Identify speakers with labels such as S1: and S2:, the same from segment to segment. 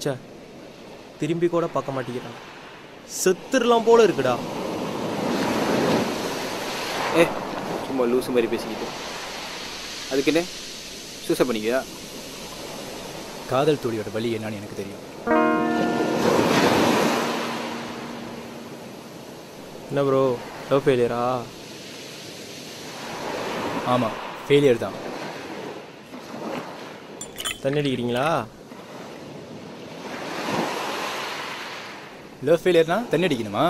S1: சே, திரும்பி கூட பார்க்க மாட்டேங்கிறான். செத்துடலாம் போல இருக்குடா.
S2: சும்மா லூசு மாதிரி பேசிக்கிட்டு அதுக்கு என்ன சூசை பண்ணிக்கியா?
S3: காதல் தோழியோட வலி என்னன்னு எனக்கு தெரியும்.
S1: என்ன ப்ரோ, லவ் ஃபெயிலியரா?
S3: ஆமாம், ஃபெயிலியர் தான்.
S1: தண்ணி அடிக்கிறீங்களா?
S3: லவ் ஃபெயிலியர்னா தண்ணி அடிக்கணுமா?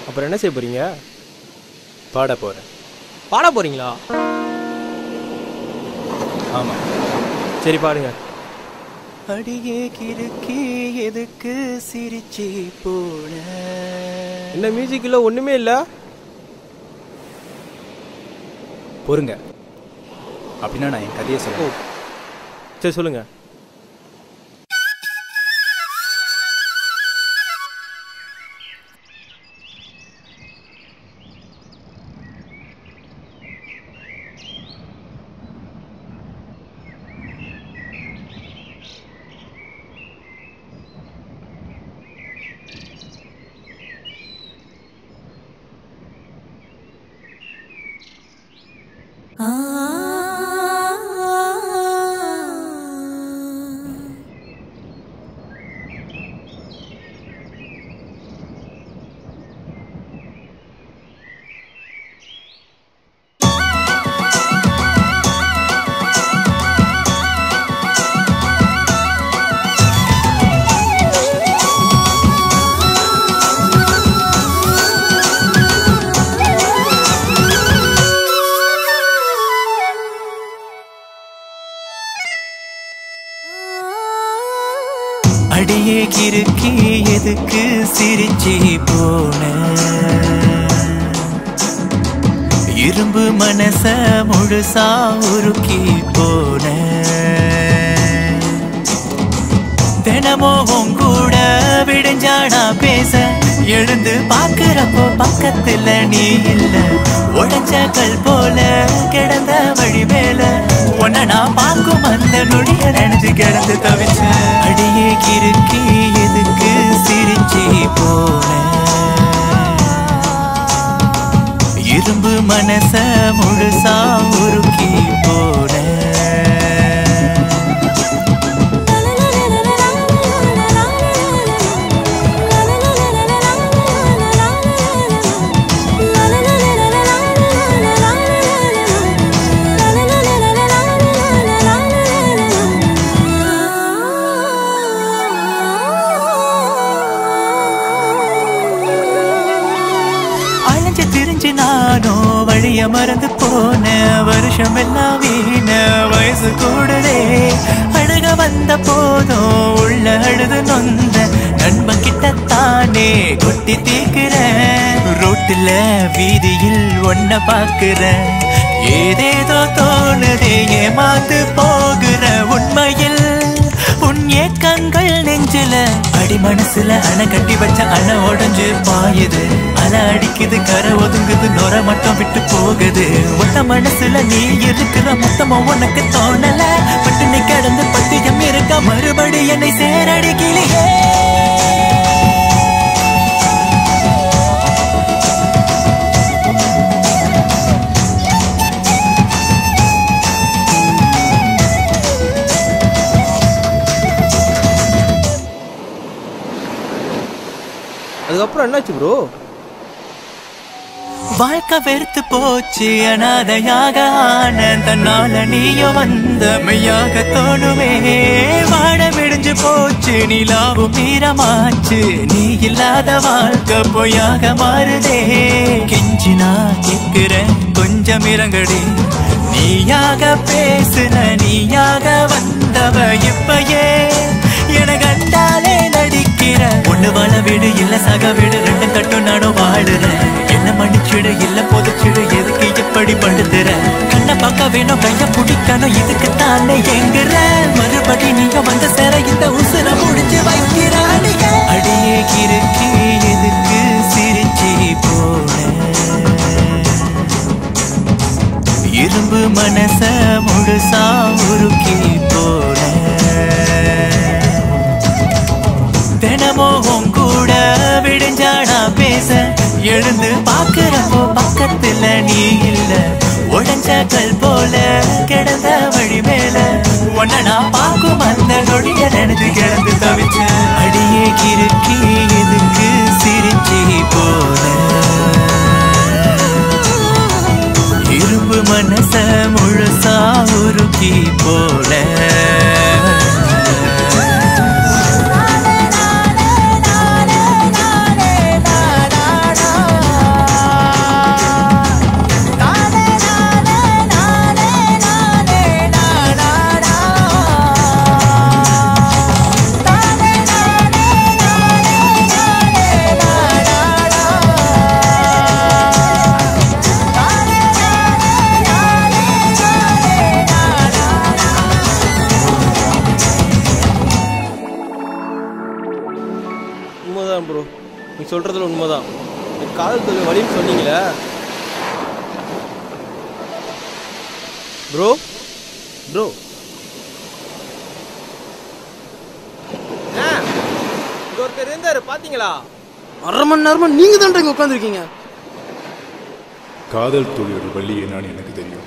S1: அப்புறம் என்ன செய்ய போறீங்க?
S3: பாட போகிறேன்.
S1: பாட போறீங்களா?
S3: ஆமாம்.
S1: சரி பாடுங்க.
S3: அடியே கிறுக்கி எதுக்கு சிரிச்சி போன?
S1: என்ன மியூசிக் இல்லை, ஒன்றுமே இல்லை.
S3: பொறுங்க, அப்படின்னா நான் என் கதையை சொல்லுவோம்.
S1: சரி சொல்லுங்க.
S4: அடியே கிறுக்கி எதுக்கு சிரிச்சி போன? இரும்பு மனச முழுசா உருக்கி போன. தினமும் கூட விடுஞ்சானா பேச எழுந்து பாக்குறப்போ பக்கத்துல நீ இல்ல. உடைச்ச கல் போல கிடந்த வழி மேல உன்னை நான் பார்க்கும் அந்த நொடிய நினைச்சு கிடந்து தவிச்ச. அடியே கிறுக்கி எதுக்கு சிரிச்சி போன? இரும்பு மனச முழுசா உருக்கி போன. நானோ வழிய மறந்து போன. வருஷம் எல்லாம் வீண, வயசு கூடலே. அழுக வந்த போதும் உள்ள அழுது நொந்த. நண்பன் கிட்டத்தானே கொட்டி தீக்குறேன். ரோட்டுல வீதியில் ஒன்ன பாக்குறேன். ஏதேதோ தோணுதே, ஏமாந்து போகிற. உண்மையில் உன் ஏக்கங்கள் நெஞ்சில அடி மனசுல அணை கட்டி வச்ச அணை உடஞ்சு பாயுது. அலை அடிக்குது, கரை ஒதுங்குது, நொர மட்டும் விட்டு போகுது. ஒத்த மனசுல நீ இருக்கிற மொத்தமா உனக்கு தோணல. பட்டு நீ கடந்து பத்தியம் இருக்க மறுபடி என்னை சேரடிக்கலையே.
S1: அதுக்கப்புறம் என்னாச்சு ப்ரோ?
S4: வாழ்க்கை வெறுத்து போச்சு, அனாதையாக ஆன. தன்னால நீயும் வந்த மெய்யாக தோணுமே. வாட விடிஞ்சு போச்சு, நிலாவும் மீறமாச்சு. நீ இல்லாத வாழ்க்கை பொய்யாக மாறுதே. கெஞ்சி நான் கேட்கிறேன், கொஞ்சம் இறங்கடி. நீயாக பேசுற, நீயாக வந்தவ இப்பயே என கண்டாலே நடிக்கிற. ஒண்ணு வாழ வீடு இல்ல சக வீடு, ரெண்டு கட்டும் நானும் வாழுறேன். என்ன மன்னிச்சிடு இல்ல பொதுச்சிடு, எதுக்கு எப்படி படுத்துற? கண்ணை பார்க்க வேணும், கைய பிடிக்கணும், இதுக்கு தானே எங்குற. மறுபடி நீங்க வந்து சேர இந்த உசுர முடிஞ்சு வைக்கிற. அடியே கிறுக்கி எதுக்கு சிரிச்சி போன? இரும்பு பேச எழுந்து பாக்குறப்போ பக்கத்துல நீ இல்ல உடஞ்ச கல் போல கிடந்த வழி மேல உன்ன நான் பார்க்கும் அந்த நொடிய நினைச்சு கிடந்து தவிச்ச அடியே கிறுக்கி எதுக்கு சிரிச்சி போல இரும்பு மனச முழுசா உருக்கி போல
S1: உண்மைதான் ப்ரோ, நீ சொல்கிறதுல உண்மைதான். இந்த காதல் தொழில் வழின்னு சொன்னீங்களே ப்ரோ. ப்ரோ இங்க ஒருத்தர் இருந்தாரு பார்த்தீங்களா?
S5: 1/2 மணி நேரமா நீங்க தான் இங்க உட்காந்துருக்கீங்க.
S6: காதல் தொழிலோட வழி என்னன்னு எனக்கு தெரியும்.